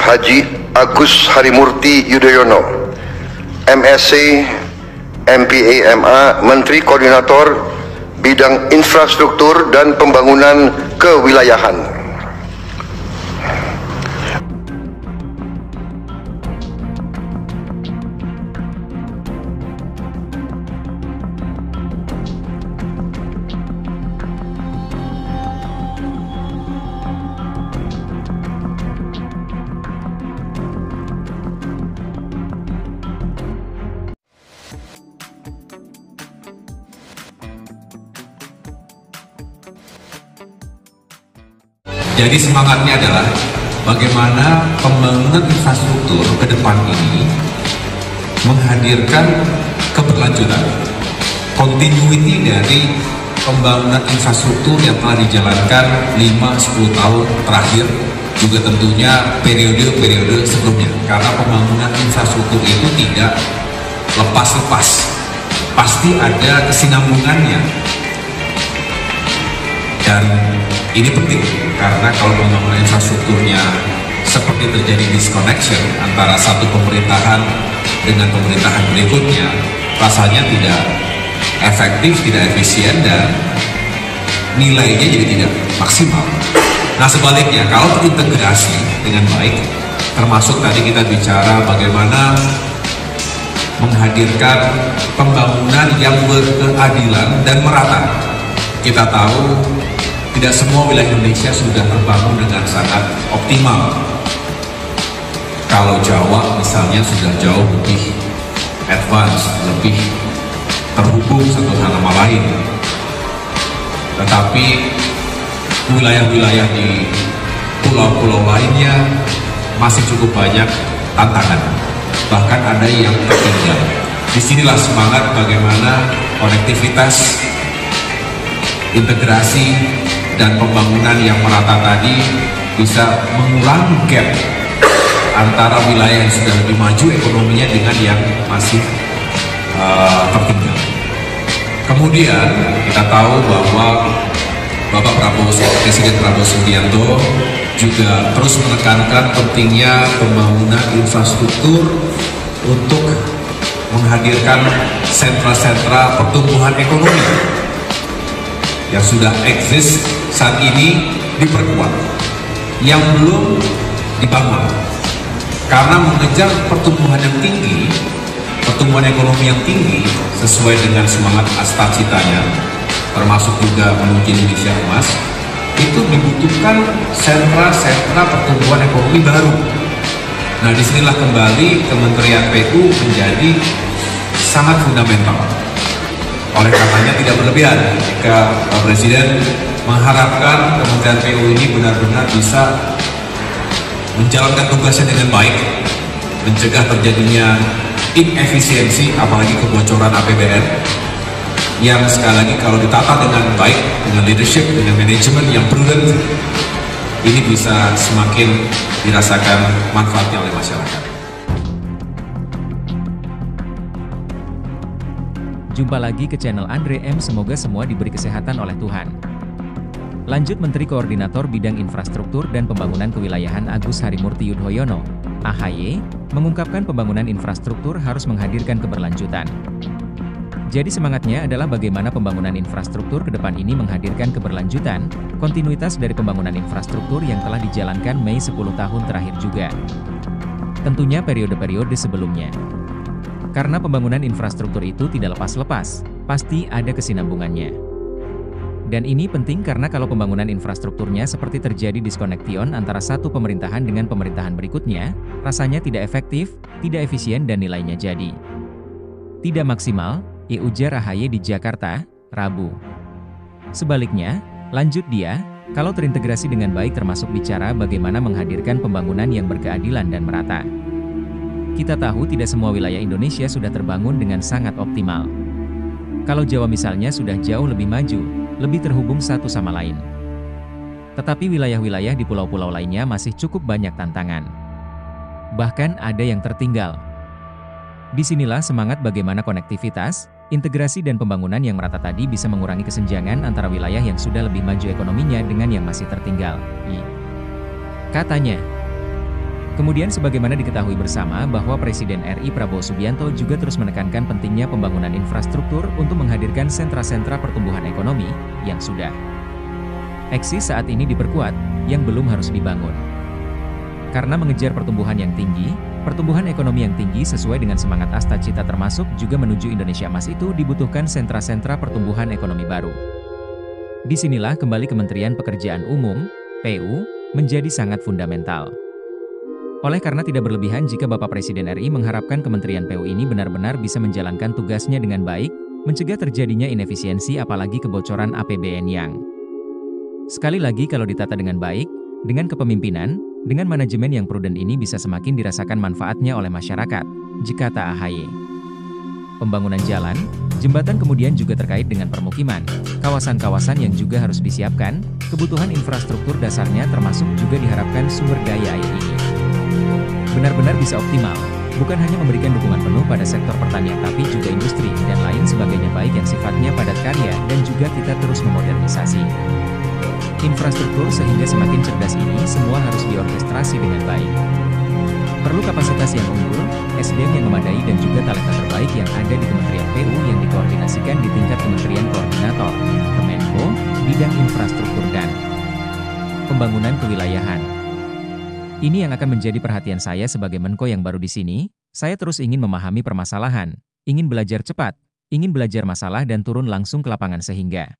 Haji Agus Harimurti Yudhoyono, MSc, MPA, MA, Menteri Koordinator Bidang Infrastruktur dan Pembangunan Kewilayahan. Jadi semangatnya adalah bagaimana pembangunan infrastruktur ke depan ini menghadirkan keberlanjutan, continuity dari pembangunan infrastruktur yang telah dijalankan 5-10 tahun terakhir, juga tentunya periode-periode sebelumnya. Karena pembangunan infrastruktur itu tidak lepas-lepas, pasti ada kesinambungannya. Dan ini penting karena kalau pembangunan infrastrukturnya seperti terjadi disconnection antara satu pemerintahan dengan pemerintahan berikutnya, rasanya tidak efektif, tidak efisien, dan nilainya jadi tidak maksimal. Nah sebaliknya, kalau terintegrasi dengan baik, termasuk tadi kita bicara bagaimana menghadirkan pembangunan yang berkeadilan dan merata. Kita tahu tidak semua wilayah Indonesia sudah terbangun dengan sangat optimal. Kalau Jawa misalnya sudah jauh lebih advance, lebih terhubung satu sama lain. Tetapi wilayah-wilayah di pulau-pulau lainnya masih cukup banyak tantangan. Bahkan ada yang tertinggal. Disinilah semangat bagaimana konektivitas, integrasi, dan pembangunan yang merata tadi bisa mengurangi gap antara wilayah yang sudah lebih maju ekonominya dengan yang masih tertinggal. Kemudian kita tahu bahwa Presiden Prabowo Subianto juga terus menekankan pentingnya pembangunan infrastruktur untuk menghadirkan sentra-sentra pertumbuhan ekonomi yang sudah eksis saat ini diperkuat, yang belum dibangun. Karena mengejar pertumbuhan yang tinggi, pertumbuhan ekonomi yang tinggi sesuai dengan semangat Astar-Citanya, termasuk juga menuju Indonesia Emas, itu dibutuhkan sentra-sentra pertumbuhan ekonomi baru. Nah disinilah kembali Kementerian PU menjadi sangat fundamental. Oleh karenanya tidak berlebihan jika Pak Presiden mengharapkan Kementerian PU ini benar-benar bisa menjalankan tugasnya dengan baik, mencegah terjadinya inefisiensi, apalagi kebocoran APBN, yang sekali lagi kalau ditata dengan baik, dengan leadership, dengan manajemen yang prudent, ini bisa semakin dirasakan manfaatnya oleh masyarakat. Jumpa lagi ke channel Andre M. Semoga semua diberi kesehatan oleh Tuhan. Lanjut, Menteri Koordinator Bidang Infrastruktur dan Pembangunan Kewilayahan Agus Harimurti Yudhoyono, AHY, mengungkapkan pembangunan infrastruktur harus menghadirkan keberlanjutan. Jadi semangatnya adalah bagaimana pembangunan infrastruktur ke depan ini menghadirkan keberlanjutan, kontinuitas dari pembangunan infrastruktur yang telah dijalankan Mei 10 tahun terakhir juga. Tentunya periode-periode sebelumnya. Karena pembangunan infrastruktur itu tidak lepas-lepas, pasti ada kesinambungannya. Dan ini penting karena kalau pembangunan infrastrukturnya seperti terjadi disconnection antara satu pemerintahan dengan pemerintahan berikutnya, rasanya tidak efektif, tidak efisien, dan nilainya jadi tidak maksimal, ujar AHY di Jakarta, Rabu. Sebaliknya, lanjut dia, kalau terintegrasi dengan baik termasuk bicara bagaimana menghadirkan pembangunan yang berkeadilan dan merata. Kita tahu tidak semua wilayah Indonesia sudah terbangun dengan sangat optimal. Kalau Jawa misalnya sudah jauh lebih maju, lebih terhubung satu sama lain. Tetapi wilayah-wilayah di pulau-pulau lainnya masih cukup banyak tantangan. Bahkan ada yang tertinggal. Disinilah semangat bagaimana konektivitas, integrasi dan pembangunan yang merata tadi bisa mengurangi kesenjangan antara wilayah yang sudah lebih maju ekonominya dengan yang masih tertinggal. Katanya. Kemudian sebagaimana diketahui bersama bahwa Presiden RI Prabowo Subianto juga terus menekankan pentingnya pembangunan infrastruktur untuk menghadirkan sentra-sentra pertumbuhan ekonomi yang sudah eksis saat ini diperkuat, yang belum harus dibangun. Karena mengejar pertumbuhan yang tinggi, pertumbuhan ekonomi yang tinggi sesuai dengan semangat Asta Cita termasuk juga menuju Indonesia Emas itu dibutuhkan sentra-sentra pertumbuhan ekonomi baru. Disinilah kembali Kementerian Pekerjaan Umum, PU, menjadi sangat fundamental. Oleh karena tidak berlebihan jika Bapak Presiden RI mengharapkan Kementerian PU ini benar-benar bisa menjalankan tugasnya dengan baik, mencegah terjadinya inefisiensi apalagi kebocoran APBN yang sekali lagi kalau ditata dengan baik, dengan kepemimpinan, dengan manajemen yang prudent ini bisa semakin dirasakan manfaatnya oleh masyarakat, jikata AHY. Pembangunan jalan, jembatan kemudian juga terkait dengan permukiman, kawasan-kawasan yang juga harus disiapkan, kebutuhan infrastruktur dasarnya termasuk juga diharapkan sumber daya air ini benar-benar bisa optimal, bukan hanya memberikan dukungan penuh pada sektor pertanian tapi juga industri dan lain sebagainya baik yang sifatnya padat karya dan juga kita terus memodernisasi infrastruktur sehingga semakin cerdas ini semua harus diorkestrasi dengan baik. Perlu kapasitas yang unggul, SDM yang memadai dan juga talenta terbaik yang ada di Kementerian PU yang dikoordinasikan di tingkat Kementerian Koordinator, Kemenko, bidang infrastruktur dan pembangunan kewilayahan. Ini yang akan menjadi perhatian saya sebagai Menko yang baru di sini. Saya terus ingin memahami permasalahan, ingin belajar cepat, ingin belajar masalah dan turun langsung ke lapangan sehingga